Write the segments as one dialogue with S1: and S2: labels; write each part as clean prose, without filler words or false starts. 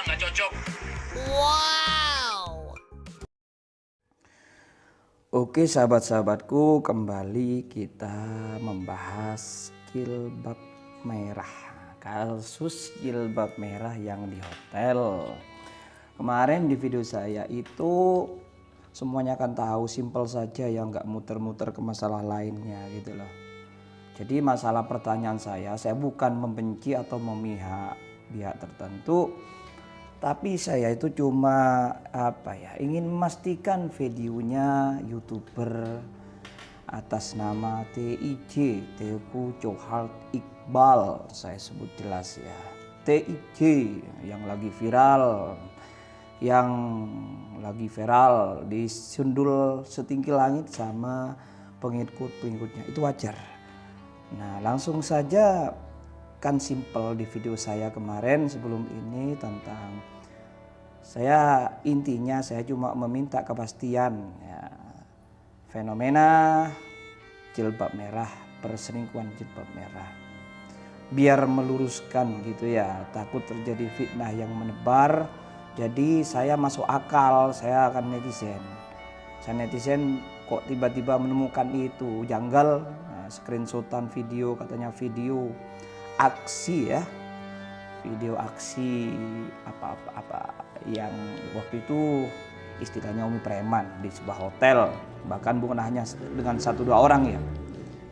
S1: nggak cocok.
S2: Wow.
S3: Oke sahabat-sahabatku, kembali kita membahas jilbab merah. Kasus jilbab merah yang di hotel. Kemarin di video saya itu semuanya akan tahu, simpel saja ya, nggak muter-muter ke masalah lainnya gitu loh. Jadi masalah pertanyaan saya bukan membenci atau memihak pihak tertentu. Tapi saya itu cuma ingin memastikan videonya YouTuber atas nama TIJ, Teuku Chohard Iqbal, saya sebut jelas ya, TIJ yang lagi viral disundul setinggi langit sama pengikut-pengikutnya, itu wajar. Nah langsung saja, kan simple di video saya kemarin sebelum ini tentang intinya saya cuma meminta kepastian ya, fenomena jilbab merah, perselingkuhan jilbab merah, biar meluruskan gitu ya, takut terjadi fitnah yang menebar. Jadi saya masuk akal, saya akan netizen kok tiba-tiba menemukan itu janggal. Nah, screenshotan video, katanya video aksi ya, video aksi apa yang waktu itu istilahnya Umi Preman di sebuah hotel, bahkan bukan hanya dengan 1-2 orang ya,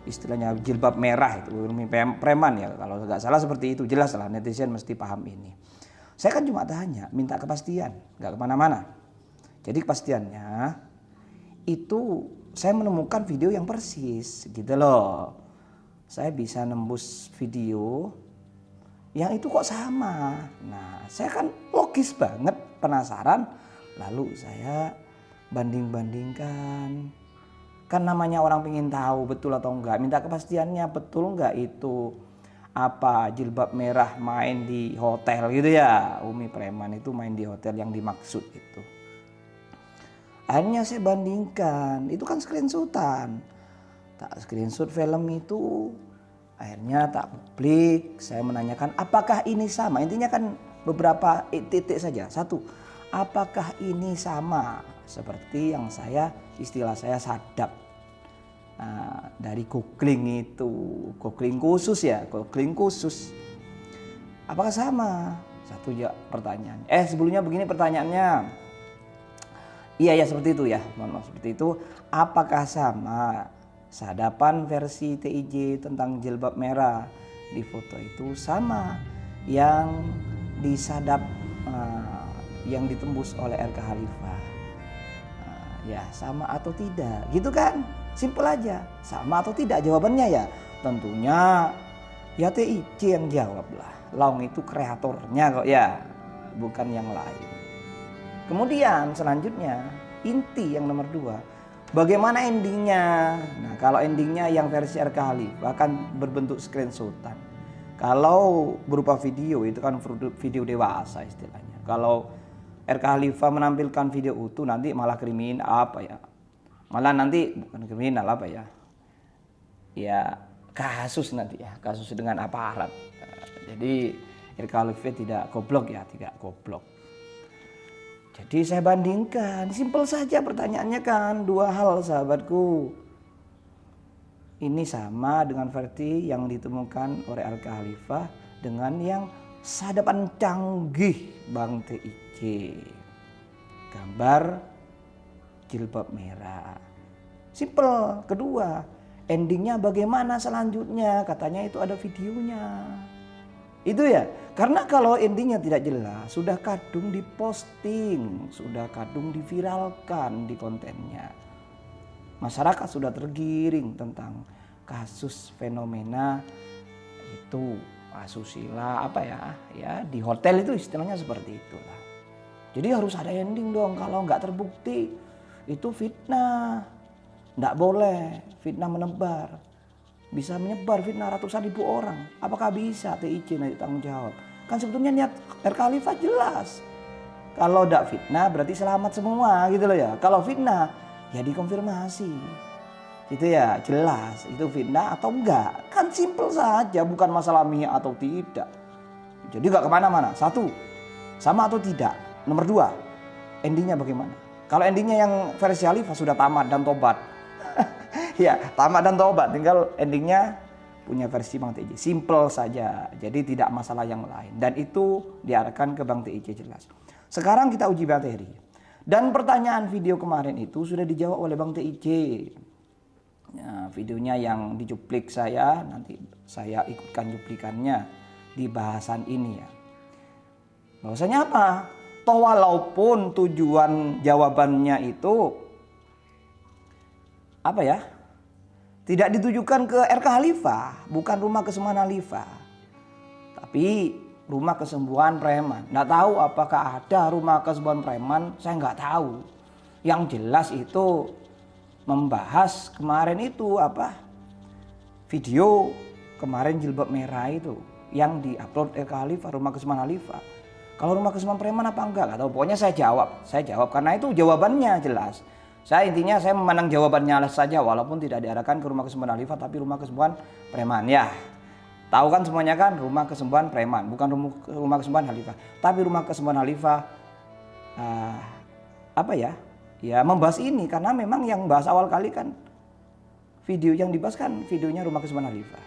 S3: istilahnya jilbab merah itu Umi Preman ya, kalau nggak salah seperti itu. Jelas lah netizen mesti paham ini. Saya kan cuma tanya, minta kepastian, nggak kemana-mana. Jadi kepastiannya itu saya menemukan video yang persis gitu loh. Saya bisa nembus video yang itu kok sama. Nah saya kan logis banget, penasaran, lalu saya banding-bandingkan. Kan namanya orang pengen tahu betul atau enggak, minta kepastiannya betul enggak itu jilbab merah main di hotel gitu ya, Umi Preman itu main di hotel yang dimaksud itu. Akhirnya saya bandingkan, itu kan screenshotan, tak screenshot film itu. Akhirnya tak publik, saya menanyakan apakah ini sama. Intinya kan beberapa titik saja. 1, apakah ini sama seperti yang istilah saya sadap dari googling itu, googling khusus. Apakah sama? 1 ya pertanyaan. Sebelumnya begini pertanyaannya. Iya ya seperti itu ya, mohon maaf seperti itu. Apakah sama sadapan versi TIJ tentang jilbab merah di foto itu sama yang disadap yang ditembus oleh RK Khalifah? Ya sama atau tidak gitu kan, simpel aja, sama atau tidak jawabannya ya. Tentunya ya TIJ yang jawab lah, Laung itu kreatornya kok ya, bukan yang lain. Kemudian selanjutnya inti yang nomor 2, bagaimana endingnya? Nah kalau endingnya yang versi RK Khalifah akan berbentuk screenshotan. Kalau berupa video itu kan video dewasa istilahnya. Kalau RK Khalifah menampilkan video utuh nanti malah kriminal malah nanti bukan kriminal ya kasus nanti ya, kasus dengan aparat. Jadi RK Khalifah tidak goblok. Jadi saya bandingkan, simpel saja pertanyaannya kan, 2 hal sahabatku. Ini sama dengan versi yang ditemukan oleh RK Khalifah dengan yang sadapan canggih Bang TIJ. Gambar jilbab merah. Simpel. Kedua, endingnya bagaimana selanjutnya? Katanya itu ada videonya. Itu ya, karena kalau endingnya tidak jelas, sudah kadung diposting, sudah kadung diviralkan di kontennya. Masyarakat sudah tergiring tentang kasus fenomena itu asusila di hotel itu, istilahnya seperti itulah. Jadi harus ada ending dong, kalau nggak terbukti itu fitnah. Nggak boleh fitnah menebar. Bisa menyebar fitnah ratusan ribu orang. Apakah bisa TIJ nanti tanggung jawab? Kan sebetulnya niat RK Khalifah jelas. Kalau tidak fitnah berarti selamat semua gitu loh ya. Kalau fitnah ya dikonfirmasi. Gitu ya, jelas itu fitnah atau enggak. Kan simple saja, bukan masalah mihak atau tidak. Jadi enggak kemana-mana. 1, Sama atau tidak? Nomor 2, endingnya bagaimana? Kalau endingnya yang versi Khalifah sudah tamat dan tobat. Ya, tamat dan tobat, tinggal endingnya punya versi Bang TJ. Simple saja, jadi tidak masalah yang lain. Dan itu diarahkan ke Bang TJ jelas. Sekarang kita uji materi. Dan pertanyaan video kemarin itu sudah dijawab oleh Bang TJ. Ya, videonya yang dicuplik saya, nanti saya ikutkan cuplikannya di bahasan ini ya. Bahwasanya apa? Toh walaupun tujuan jawabannya itu apa ya? Tidak ditujukan ke RK Khalifah, bukan rumah kesembuhan Khalifah. Tapi rumah kesembuhan preman. Nggak tahu apakah ada rumah kesembuhan preman, saya nggak tahu. Yang jelas itu membahas kemarin itu apa? Video kemarin jilbab merah itu yang diupload RK Khalifah, rumah kesembuhan Khalifah. Kalau rumah kesembuhan preman apa enggak? Nggak tahu. Pokoknya saya jawab karena itu jawabannya jelas. Saya intinya saya memandang jawabannya saja walaupun tidak diarahkan ke rumah kesembuhan Khalifah tapi rumah kesembuhan preman ya. Tahu kan semuanya kan rumah kesembuhan preman bukan rumah kesembuhan Khalifah. Tapi rumah kesembuhan Khalifah apa ya? Ya membahas ini karena memang yang bahas awal kali kan video yang dibahas kan videonya rumah kesembuhan Khalifah.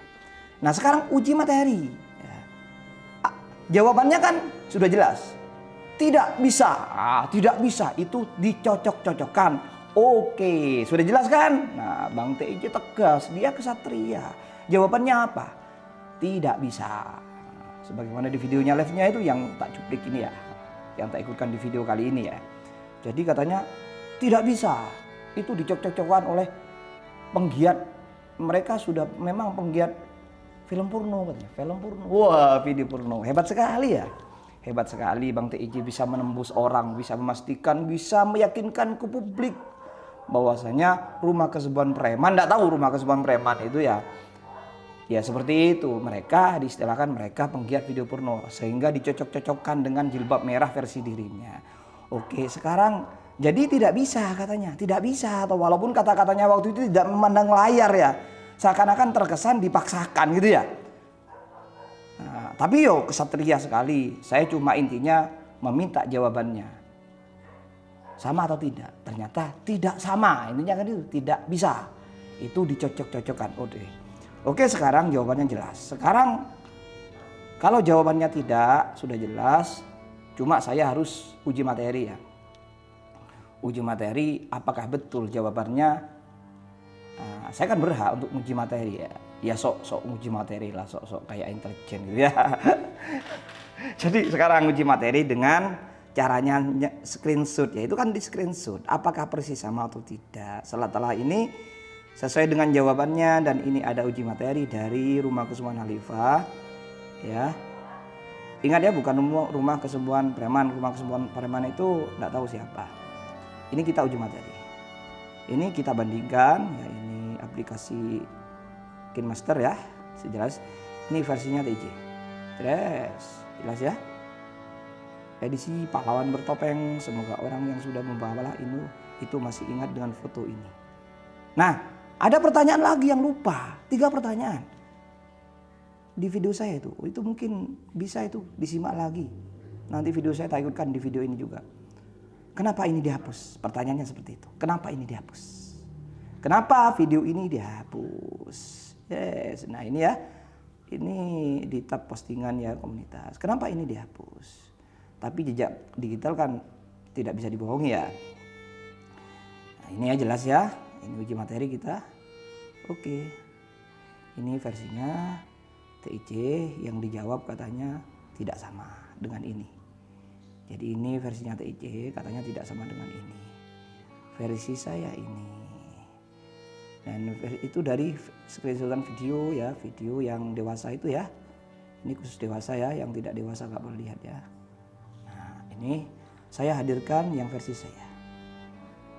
S3: Nah sekarang uji materi. Ya. Jawabannya kan sudah jelas. Tidak bisa, tidak bisa itu dicocok-cocokkan. Oke, sudah jelas kan? Nah, Bang TJ tegas, dia kesatria. Jawabannya apa? Tidak bisa. Sebagaimana di videonya live-nya itu yang tak cuplik ini ya, yang tak ikutkan di video kali ini ya. Jadi katanya tidak bisa. Itu dicocok-cocokkan oleh penggiat. Mereka sudah memang penggiat film porno katanya, film porno. Wah, video porno. Hebat sekali ya. Hebat sekali Bang TJ bisa menembus orang, bisa memastikan, bisa meyakinkan ke publik bahwasanya rumah kesembuhan preman, enggak tahu rumah kesembuhan preman itu ya. Ya seperti itu, mereka diistilahkan mereka penggiat video porno sehingga dicocok-cocokkan dengan jilbab merah versi dirinya. Oke, sekarang jadi tidak bisa katanya, tidak bisa atau walaupun kata-katanya waktu itu tidak memandang layar ya. Seakan-akan terkesan dipaksakan gitu ya. Nah, tapi yo kesatria sekali. Saya cuma intinya meminta jawabannya. Sama atau tidak? Ternyata tidak sama. Intinya kan itu tidak bisa. Itu dicocok-cocokkan. Oke, sekarang jawabannya jelas. Sekarang kalau jawabannya tidak sudah jelas, cuma saya harus uji materi ya. Uji materi apakah betul jawabannya? Saya kan berhak untuk uji materi ya. Ya sok uji materi lah, sok kayak intelijen gitu ya. Jadi sekarang uji materi dengan caranya screenshot ya, itu kan di screenshot apakah persis sama atau tidak. Setelah ini sesuai dengan jawabannya dan ini ada uji materi dari rumah kesembuhan Khalifah ya. Ingat ya, bukan rumah kesembuhan preman. Rumah kesembuhan preman itu tidak tahu siapa. Ini kita uji materi. Ini kita bandingkan ya, ini aplikasi KineMaster ya, sejelas ini versinya TJ. Jelas ya. Edisi pahlawan bertopeng, semoga orang yang sudah membawa ini itu masih ingat dengan foto ini. Nah, ada pertanyaan lagi yang lupa, 3 pertanyaan di video saya itu mungkin bisa itu disimak lagi. Nanti video saya tayangkan di video ini juga. Kenapa ini dihapus? Pertanyaannya seperti itu. Kenapa ini dihapus? Kenapa video ini dihapus? Yes, nah ini ya, ini di tab postingan ya komunitas. Kenapa ini dihapus? Tapi jejak digital kan tidak bisa dibohongi ya. Nah, ini ya jelas ya, ini uji materi kita. Oke, ini versinya TIC yang dijawab katanya tidak sama dengan ini. Jadi ini versinya TIC katanya tidak sama dengan ini. Versi saya ini. Dan itu dari screenshotan video ya, video yang dewasa itu ya. Ini khusus dewasa ya, yang tidak dewasa nggak boleh lihat ya. Nah ini saya hadirkan yang versi saya.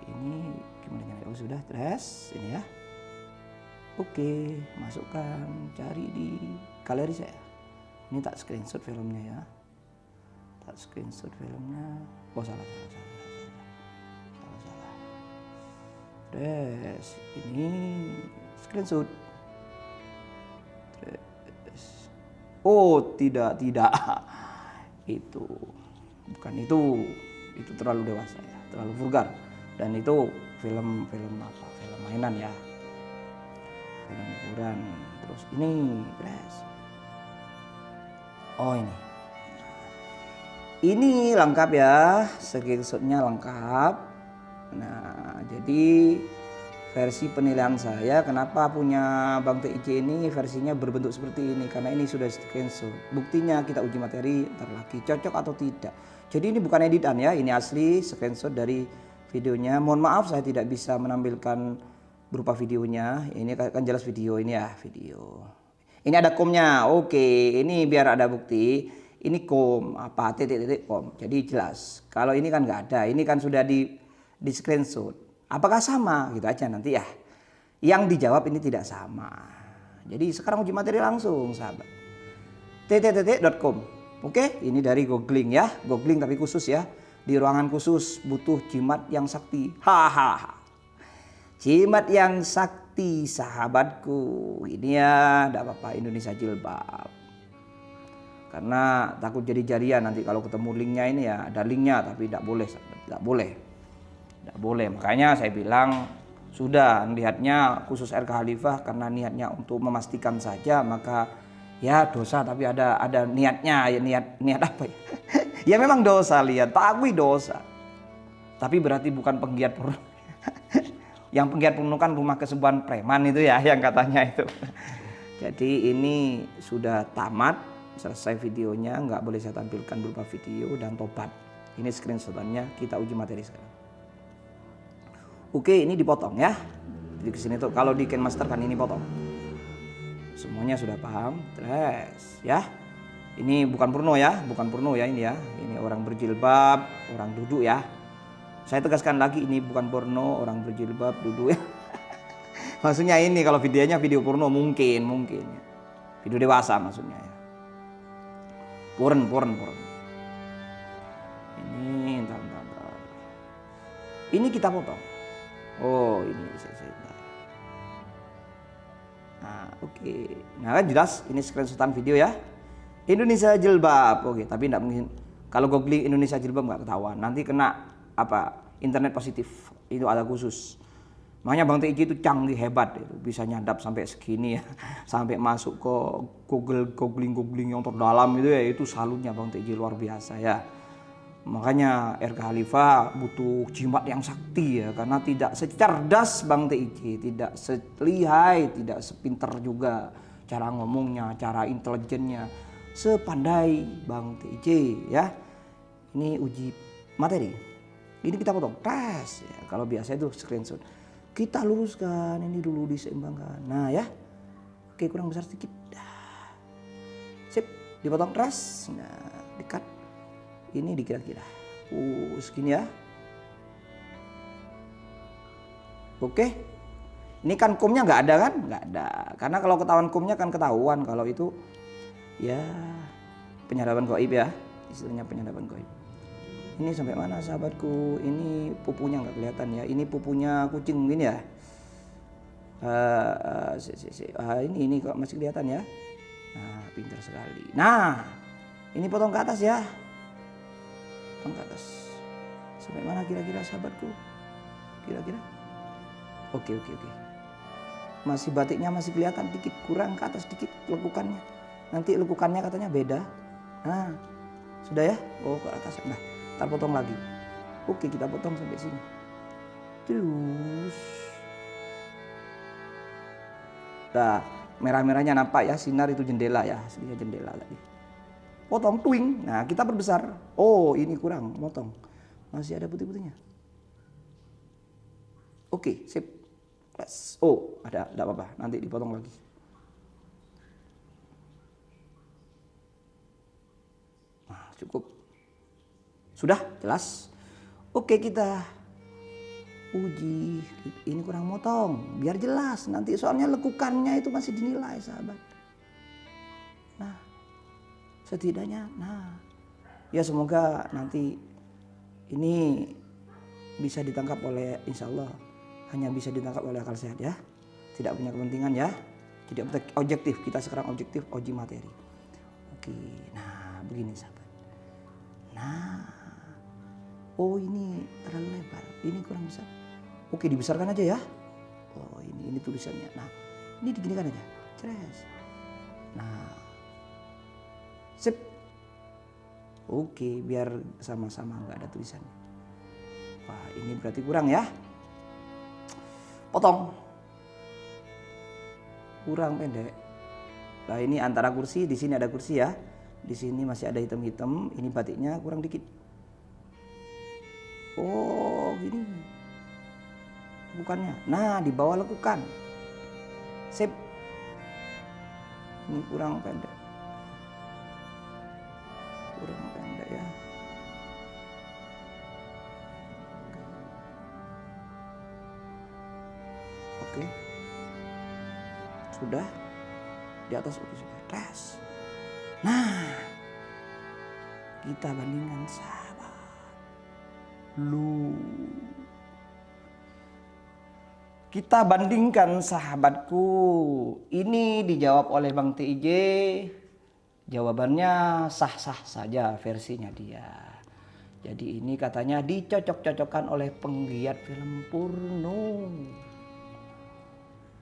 S3: Ini gimana nyari? Oh sudah, terus ini ya. Oke, masukkan, cari di galeri saya. Ini tak screenshot filmnya ya. Tak screenshot filmnya. Oh salah. Terus ini screenshot. Terus. Oh tidak itu bukan itu terlalu dewasa ya, terlalu vulgar. Dan itu film apa? Film mainan ya, film hiburan. Terus ini, guys. Oh ini lengkap ya, screenshotnya lengkap. Nah, jadi versi penilaian saya kenapa punya Bang TIC ini versinya berbentuk seperti ini, karena ini sudah screenshot. Buktinya kita uji materi ntar lagi cocok atau tidak. Jadi ini bukan editan ya, ini asli screenshot dari videonya. Mohon maaf saya tidak bisa menampilkan berupa videonya. Ini kan jelas video ini ya, video. Ini ada komnya. Oke, ini biar ada bukti. Ini kom apa titik kom. Jadi jelas. Kalau ini kan nggak ada. Ini kan sudah di screenshot. Apakah sama? Gitu aja nanti ya. Yang dijawab ini tidak sama. Jadi sekarang uji materi langsung, sahabat. tt.com. Oke, ini dari googling ya. Googling tapi khusus ya. Di ruangan khusus butuh jimat yang sakti. Hahaha. Jimat yang sakti, sahabatku. Ini ya, enggak apa-apa, Indonesia Jilbab. Karena takut jadi jarian nanti kalau ketemu linknya ini ya, ada linknya tapi tidak boleh, sahabat. Tidak boleh. Tidak boleh. Makanya saya bilang sudah niatnya khusus RK Khalifah karena niatnya untuk memastikan saja, maka ya dosa tapi ada niatnya ya, niat apa ya? Ya memang dosa, lihat tak akui dosa. Tapi berarti bukan penggiat porno. Yang penggiat porno kan rumah kesembuhan preman itu ya yang katanya itu. Jadi ini sudah tamat, selesai videonya, nggak boleh saya tampilkan berupa video dan tobat. Ini screenshotannya, kita uji materi sekarang. Oke, ini dipotong ya. Jadi kesini tuh kalau di KineMaster kan ini potong. Semuanya sudah paham, terus ya. Ini bukan porno ya, bukan porno ya ini ya. Ini orang berjilbab, orang duduk ya. Saya tegaskan lagi, ini bukan porno, orang berjilbab duduk ya. Maksudnya ini kalau videonya video porno mungkin ya. Video dewasa maksudnya ya. Porn. Ini entar. Ini kita potong. Oh, ini saya. Nah, oke. Nah, kan jelas ini screenshotan video ya. Indonesia Jilbab. Oke, tapi enggak mungkin kalau googling Indonesia Jilbab nggak ketahuan. Nanti kena apa? Internet positif. Itu ada khusus. Makanya Bang TIC itu canggih, hebat itu. Bisa nyadap sampai segini ya. Sampai masuk ke googling yang terdalam itu ya, itu salutnya Bang TIC luar biasa ya. Makanya RK Khalifah butuh jimat yang sakti ya, karena tidak secerdas Bang TIC, tidak selihai, tidak sepinter juga cara ngomongnya, cara intelijennya, sepandai Bang TIC ya. Ini uji materi. Ini kita potong tes ya. Kalau biasa itu screenshot. Kita luruskan, ini dulu diseimbangkan. Nah ya. Oke, kurang besar sedikit. Dah. Sip, dipotong tes. Nah, dikat. Ini dikira-kira. Segini ya. Oke. Ini kan komnya nggak ada kan? Nggak ada. Karena kalau ketahuan komnya kan ketahuan kalau itu ya penyadapan gaib ya. Istilahnya penyadapan gaib. Ini sampai mana sahabatku? Ini pupunya nggak kelihatan ya. Ini pupunya kucing mungkin ya. Ini kok masih kelihatan ya. Nah, pintar sekali. Nah, ini potong ke atas ya. Potong ke atas. Sampai mana kira-kira sahabatku? Kira-kira? Oke. Masih batiknya masih kelihatan dikit, kurang ke atas dikit lekukannya. Nanti lekukannya katanya beda. Nah, sudah ya? Oh, ke atas. Nah, ntar potong lagi. Oke, kita potong sampai sini. Terus. Nah, merah-merahnya nampak ya, sinar itu jendela ya, aslinya jendela tadi. Potong twing. Nah, kita perbesar. Oh, ini kurang, potong. Masih ada putih-putihnya. Oke, sip. Oh, ada, enggak apa-apa. Nanti dipotong lagi. Nah, cukup. Sudah jelas. Oke, kita uji. Ini kurang motong, biar jelas. Nanti soalnya lekukannya itu masih dinilai, sahabat. Nah, setidaknya, ya semoga nanti ini bisa ditangkap oleh, insya Allah hanya bisa ditangkap oleh akal sehat ya. Tidak punya kepentingan ya. Jadi objektif, kita sekarang objektif uji materi. Oke, nah begini sahabat. Nah, Oh ini terlalu lebar, ini kurang besar. Oke dibesarkan aja ya. Oh ini tulisannya. Nah ini diginikan aja. Ceres. Nah, sip. Oke biar sama-sama nggak ada tulisannya. Wah ini berarti kurang ya. Potong. Kurang pendek. Nah ini antara kursi, di sini ada kursi ya. Di sini masih ada hitam-hitam. Ini batiknya kurang dikit. Oh gini lekukannya. Nah di bawah lekukan. Sip. Ini kurang pendek. Kurang pendek ya. Oke. Sudah. Di atas oke sudah. Tes. Nah. Kita bandingkan sahabat. Kita bandingkan sahabatku. Ini dijawab oleh Bang TIJ. Jawabannya sah-sah saja versinya dia. Jadi ini katanya dicocok-cocokkan oleh penggiat film porno.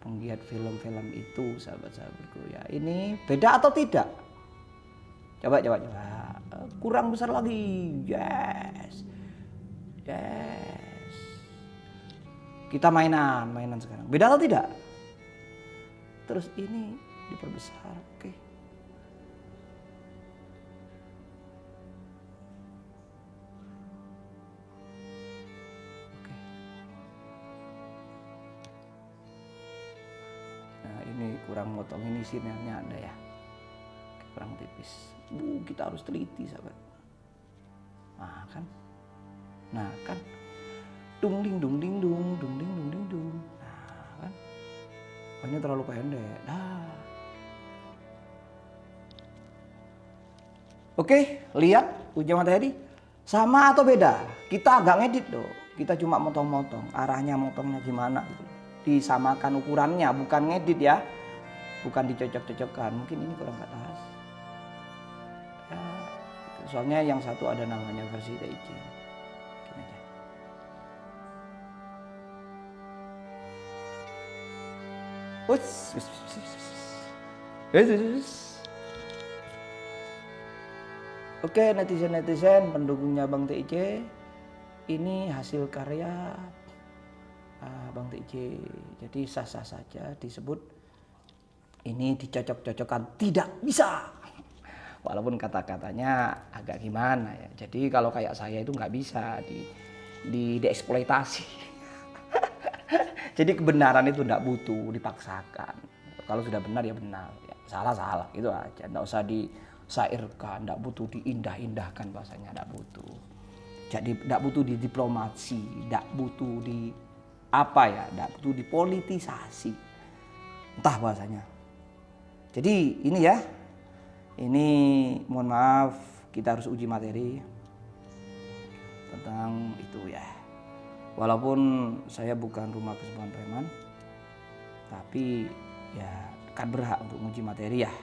S3: Penggiat film-film itu sahabat-sahabatku ya. Ini beda atau tidak? Coba. Kurang besar lagi. Yes. Kita mainan sekarang. Beda atau tidak? Terus ini diperbesar. Oke. Nah ini kurang motong, ini sinarnya ada ya. Kurang tipis. Kita harus teliti sahabat. Nah kan. Dung ding dung. Nah kan. Ini terlalu pendek. Nah. Oke, lihat uji materi. Sama atau beda? Kita agak ngedit loh. Kita cuma motong-motong. Arahnya motongnya gimana gitu. Disamakan ukurannya, bukan ngedit ya. Bukan dicocok-cocokkan. Mungkin ini kurang ke atas. Ya, soalnya yang satu ada namanya versi TIJ. Oke netizen pendukungnya Bang TIJ, ini hasil karya Bang TIJ, jadi sah-sah saja disebut ini dicocok-cocokkan, tidak bisa. Walaupun kata-katanya agak gimana ya, jadi kalau kayak saya itu nggak bisa dieksploitasi. Jadi kebenaran itu tidak butuh dipaksakan. Kalau sudah benar ya benar, ya, salah itu aja. Tidak usah disairkan, tidak butuh diindah-indahkan bahasanya, tidak butuh. Jadi tidak butuh didiplomasi, tidak butuh tidak butuh dipolitisasi. Entah bahasanya. Jadi ini ya, ini mohon maaf kita harus uji materi tentang itu ya. Walaupun saya bukan rumah kesembuhan preman, tapi ya kan berhak untuk menguji materi ya.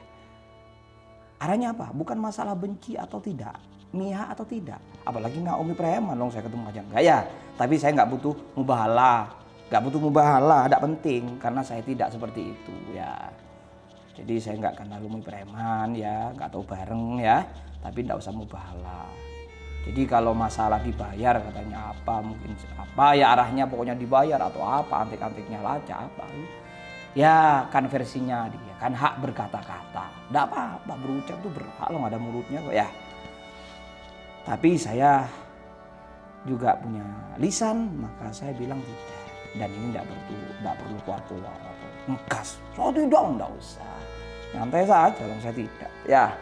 S3: Arahnya apa? Bukan masalah benci atau tidak, mihak atau tidak. Apalagi Naomi preman dong saya ketemu aja enggak ya. Tapi saya nggak butuh mubahalah, tidak penting karena saya tidak seperti itu ya. Jadi saya nggak kenal Naomi preman ya, nggak tahu bareng ya. Tapi nggak usah mubahalah. Jadi kalau masalah dibayar katanya apa, mungkin apa ya arahnya pokoknya dibayar atau apa, antik-antiknya laca apa. Ya kan versinya dia, kan hak berkata-kata. Tidak apa-apa, berucap tuh berhak loh, nggak ada mulutnya kok ya. Tapi saya juga punya lisan, maka saya bilang tidak. Dan ini tidak perlu keluar-keluar atau ngegas. So tidak usah. Nyantai saja dong, saya tidak. Ya.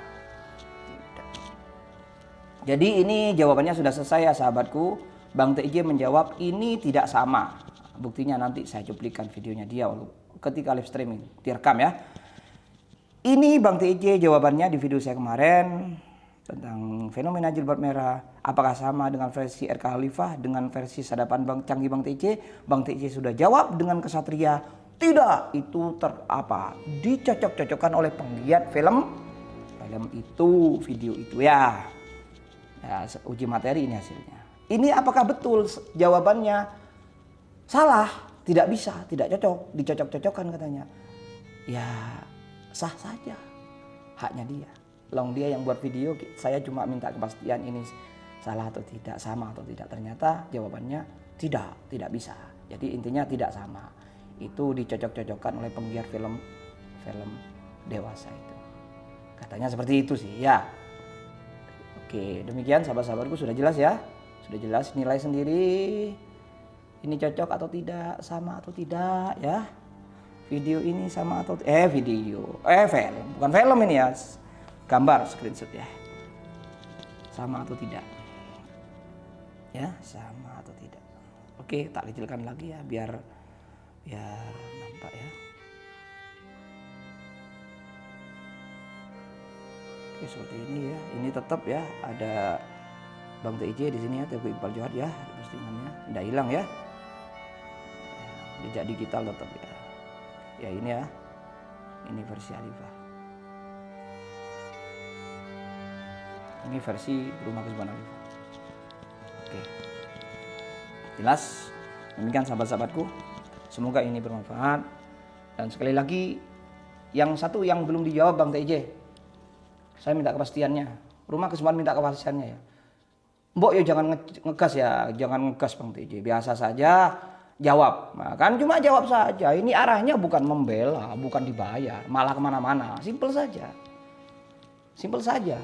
S3: Jadi ini jawabannya sudah selesai ya sahabatku. Bang TIJ menjawab ini tidak sama. Buktinya nanti saya cuplikan videonya dia ketika live streaming. Direkam ya. Ini Bang TIJ jawabannya di video saya kemarin tentang fenomena jilbab merah. Apakah sama dengan versi RK Khalifah dengan versi sadapan Bang Canggih Bang TIJ? Bang TIJ sudah jawab dengan kesatria. Tidak, itu dicocok-cocokkan oleh penggiat film itu, video itu ya. Ya, uji materi ini hasilnya. Ini apakah betul? Jawabannya salah, tidak bisa, tidak cocok, dicocok-cocokkan katanya. Ya sah saja, haknya dia. Long dia yang buat video, saya cuma minta kepastian ini salah atau tidak, sama atau tidak. Ternyata jawabannya tidak bisa. Jadi intinya tidak sama. Itu dicocok-cocokkan oleh penggiat film dewasa itu. Katanya seperti itu sih ya. Oke, demikian sahabat-sahabatku, sudah jelas ya. Sudah jelas, nilai sendiri. Ini cocok atau tidak, sama atau tidak ya. Video ini sama atau film, bukan film ini ya. Gambar screenshot ya. Sama atau tidak. Ya, sama atau tidak. Oke, tak kecilkan lagi ya biar nampak ya. Oke, seperti ini ya. Ini tetap ya ada Bang TIJ di sini ya, Teguh Iqbal Johar ya, postingannya tidak hilang ya. Jejak digital tetap ya. Ya ini ya. Ini versi Alifah. Ini versi Rumah Kesuburan Alifah. Oke. Jelas. Demikian sahabat-sahabatku. Semoga ini bermanfaat. Dan sekali lagi, yang satu yang belum dijawab Bang TIJ, saya minta kepastiannya. Rumah Kesuburan minta kepastiannya ya. Mbok ya jangan ngegas ya, jangan ngegas Bang TIJ. Biasa saja jawab. Nah, kan cuma jawab saja. Ini arahnya bukan membela, bukan dibayar, malah kemana-mana. Simpel saja. Simpel saja.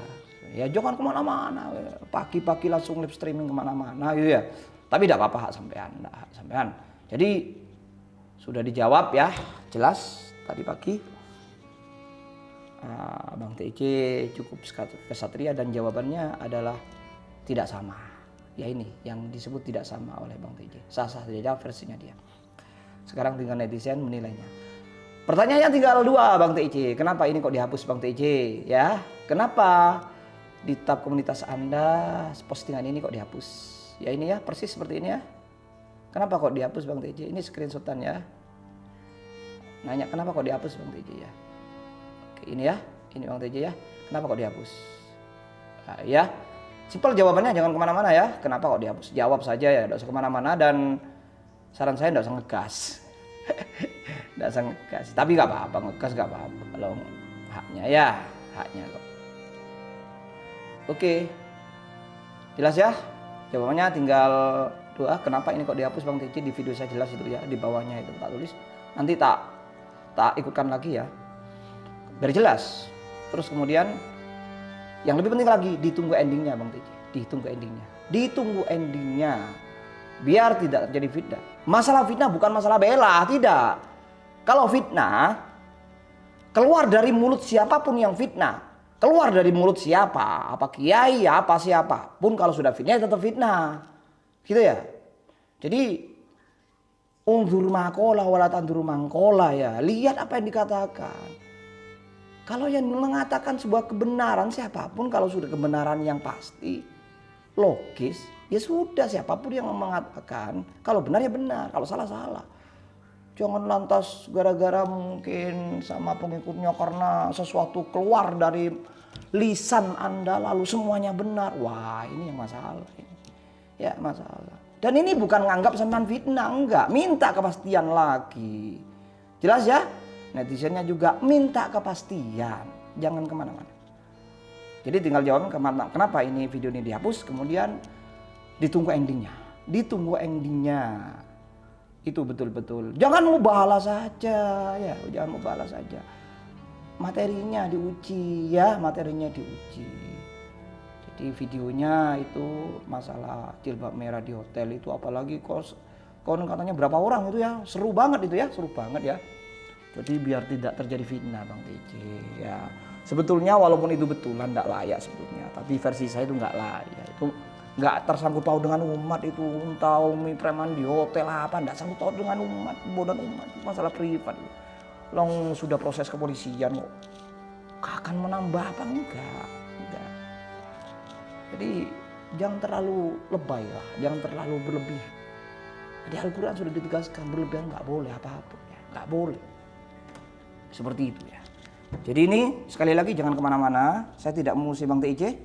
S3: Ya jangan kemana-mana. Pagi-pagi langsung live streaming kemana-mana gitu ya. Tapi tidak apa-apa hak sampean. Jadi sudah dijawab ya, jelas tadi pagi. Bang TIJ cukup kesatria dan jawabannya adalah tidak sama. Ya ini yang disebut tidak sama oleh Bang TIJ. Sah-sah saja versinya dia. Sekarang tinggal netizen menilainya. Pertanyaannya tinggal dua Bang TIJ. Kenapa ini kok dihapus Bang TIJ? Ya, kenapa di tab komunitas Anda postingan ini kok dihapus? Ya ini ya, persis seperti ini ya. Kenapa kok dihapus Bang TIJ? Ini screenshotan ya. Nanya kenapa kok dihapus Bang TIJ ya? Oke, ini ya, ini Bang TIJ ya. Kenapa kok dihapus? Nah, ya. Simpel jawabannya, jangan kemana-mana ya. Kenapa kok dihapus? Jawab saja ya, tidak usah kemana-mana. Dan saran saya tidak usah ngegas. Tidak usah ngegas. Tapi nggak apa-apa, ngegas nggak apa-apa. Kalau haknya ya, haknya kok. Oke, jelas ya. Jawabannya tinggal dua. Kenapa ini kok dihapus Bang TIJ? Di video saya jelas itu ya, di bawahnya itu tak tulis. Nanti tak ikutkan lagi ya. Biar jelas. Terus kemudian yang lebih penting lagi, ditunggu endingnya Bang TIJ. Ditunggu endingnya. Biar tidak terjadi fitnah. Masalah fitnah bukan masalah bela, tidak. Kalau fitnah, keluar dari mulut siapapun yang fitnah. Keluar dari mulut siapa, apa kiai, apa siapa pun, kalau sudah fitnah tetap fitnah. Gitu ya. Jadi, unzur makola wala tandur mangkola ya. Lihat apa yang dikatakan. Kalau yang mengatakan sebuah kebenaran siapapun, kalau sudah kebenaran yang pasti, logis, ya sudah siapapun yang mengatakan. Kalau benar ya benar, kalau salah salah. Jangan lantas gara-gara mungkin sama pengikutnya karena sesuatu keluar dari lisan Anda lalu semuanya benar. Wah, ini yang masalah. Ya masalah. Dan ini bukan nganggap sampean fitnah, enggak. Minta kepastian lagi. Jelas ya? Netizennya juga minta kepastian, jangan kemana-mana. Jadi tinggal jawab kenapa ini video ini dihapus, kemudian ditunggu endingnya. Itu betul-betul. Jangan mubahalah saja, ya, jangan mubahalah saja. Materinya diuji, ya, materinya diuji. Jadi videonya itu masalah jilbab merah di hotel itu, apalagi kon katanya berapa orang itu ya, seru banget itu ya, seru banget ya. Jadi biar tidak terjadi fitnah Bang TIJ ya. Sebetulnya walaupun itu betulan tidak layak sebetulnya. Tapi versi saya itu nggak layak. Itu nggak tersangkut paut dengan umat itu. Tahu Umi preman di hotel apa. Nggak sangkut paut dengan umat. Bodoh umat. Itu masalah privat. Long sudah proses kepolisian kok. Akan menambah apa enggak. Jadi jangan terlalu lebay lah. Jangan terlalu berlebihan. Di Al-Quran sudah ditegaskan berlebihan nggak boleh apa-apa. Ya. Nggak boleh. Seperti itu ya. Jadi ini sekali lagi jangan kemana-mana. Saya tidak mengusir Bang TIJ.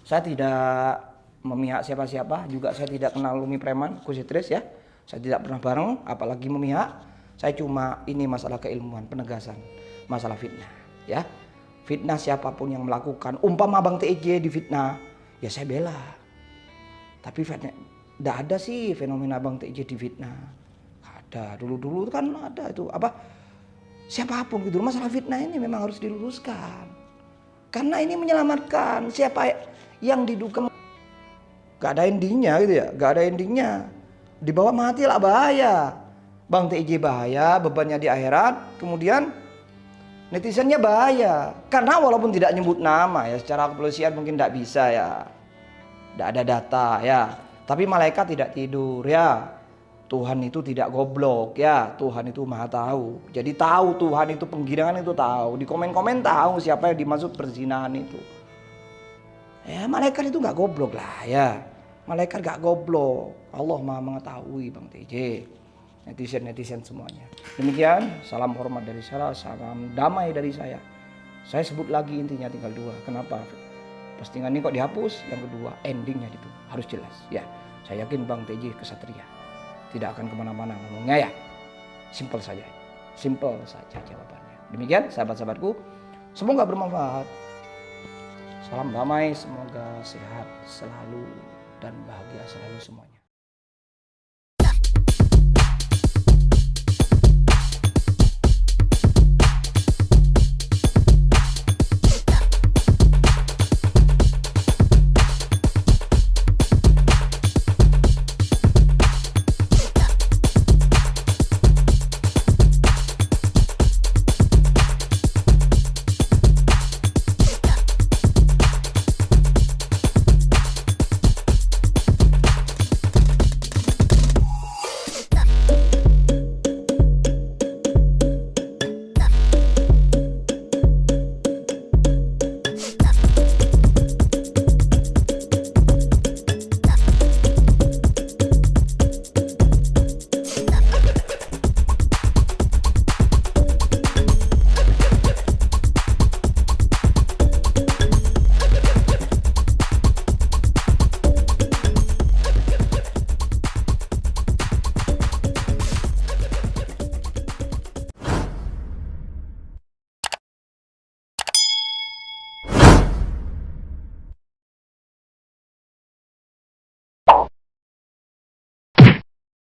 S3: Saya tidak memihak siapa-siapa, juga saya tidak kenal Umi Preman, Kusitris ya. Saya tidak pernah bareng, apalagi memihak. Saya cuma ini masalah keilmuan, penegasan, masalah fitnah ya. Fitnah siapapun yang melakukan, umpama Bang TJ difitnah, ya saya bela. Tapi tidak ada sih fenomena Bang TJ difitnah. Ada, dulu-dulu kan ada itu apa? Siapapun gitu, masalah fitnah ini memang harus diluruskan. Karena ini menyelamatkan siapa yang diduga gak ada endingnya gitu ya, gak ada endingnya. Dibawa mati lah bahaya. Bang TJ bahaya, bebannya di akhirat. Kemudian netizennya bahaya. Karena walaupun tidak nyebut nama ya, secara kepolisian mungkin tidak bisa ya. Tidak ada data ya. Tapi malaikat tidak tidur ya. Tuhan itu tidak goblok ya. Tuhan itu maha tahu. Jadi tahu Tuhan itu penggirangan itu tahu. Di komen-komen tahu siapa yang dimaksud perzinahan itu. Ya malaikat itu nggak goblok lah ya. Malaikat gak goblok. Allah maha mengetahui Bang TJ. Netizen semuanya. Demikian, salam hormat dari saya, salam damai dari saya. Saya sebut lagi intinya tinggal 2. Kenapa? Postingan ini kok dihapus? Yang kedua, endingnya itu harus jelas. Ya, saya yakin Bang TJ kesatria. Tidak akan kemana-mana ngomongnya ya. Simple saja. Simple saja jawabannya. Demikian sahabat-sahabatku. Semoga bermanfaat. Salam damai, semoga sehat selalu dan bahagia selalu semuanya.